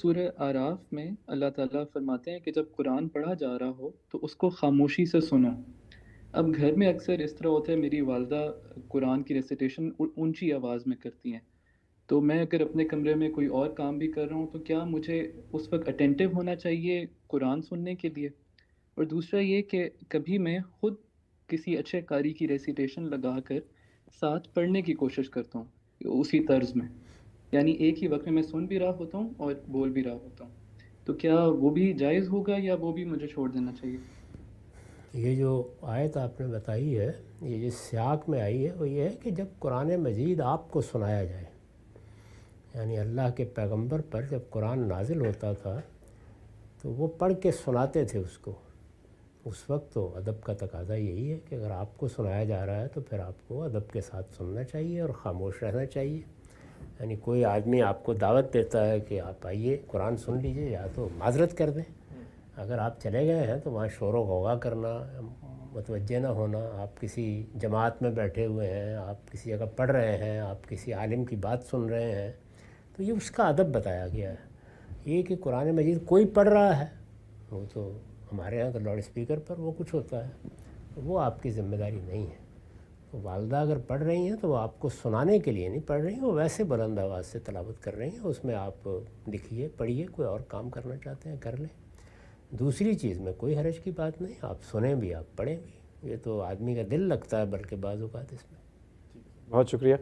سورہ آراف میں اللہ تعالیٰ فرماتے ہیں کہ جب قرآن پڑھا جا رہا ہو تو اس کو خاموشی سے سنو۔ اب گھر میں اکثر اس طرح ہوتا ہے، میری والدہ قرآن کی ریسیٹیشن اونچی آواز میں کرتی ہیں، تو میں اگر اپنے کمرے میں کوئی اور کام بھی کر رہا ہوں تو کیا مجھے اس وقت اٹینٹیو ہونا چاہیے قرآن سننے کے لیے؟ اور دوسرا یہ کہ کبھی میں خود کسی اچھے قاری کی ریسیٹیشن لگا کر ساتھ پڑھنے کی کوشش کرتا ہوں اسی طرز میں، یعنی ایک ہی وقت میں سن بھی رہا ہوتا ہوں اور بول بھی رہا ہوتا ہوں، تو کیا وہ بھی جائز ہوگا یا وہ بھی مجھے چھوڑ دینا چاہیے؟ یہ جو آیت آپ نے بتائی ہے، یہ جس سیاق میں آئی ہے وہ یہ ہے کہ جب قرآن مجید آپ کو سنایا جائے، یعنی اللہ کے پیغمبر پر جب قرآن نازل ہوتا تھا تو وہ پڑھ کے سناتے تھے اس کو۔ اس وقت تو ادب کا تقاضا یہی ہے کہ اگر آپ کو سنایا جا رہا ہے تو پھر آپ کو ادب کے ساتھ سننا چاہیے اور خاموش رہنا چاہیے۔ یعنی کوئی آدمی آپ کو دعوت دیتا ہے کہ آپ آئیے قرآن سن لیجئے، یا تو معذرت کر دیں۔ اگر آپ چلے گئے ہیں تو وہاں شور و غوغا کرنا، متوجہ نہ ہونا، آپ کسی جماعت میں بیٹھے ہوئے ہیں، آپ کسی جگہ پڑھ رہے ہیں، آپ کسی عالم کی بات سن رہے ہیں، تو یہ اس کا ادب بتایا گیا ہے۔ یہ کہ قرآن مجید کوئی پڑھ رہا ہے، وہ تو ہمارے یہاں تو لاؤڈ اسپیکر پر وہ کچھ ہوتا ہے، تو وہ آپ کی ذمہ داری نہیں ہے۔ تو والدہ اگر پڑھ رہی ہیں تو وہ آپ کو سنانے کے لیے نہیں پڑھ رہی ہیں، وہ ویسے بلند آواز سے تلاوت کر رہی ہیں، اس میں آپ لکھیے، پڑھیے، کوئی اور کام کرنا چاہتے ہیں کر لیں۔ دوسری چیز میں کوئی حرج کی بات نہیں، آپ سنیں بھی آپ پڑھیں بھی، یہ تو آدمی کا دل لگتا ہے بلکہ بعض اوقات اس میں۔ بہت شکریہ۔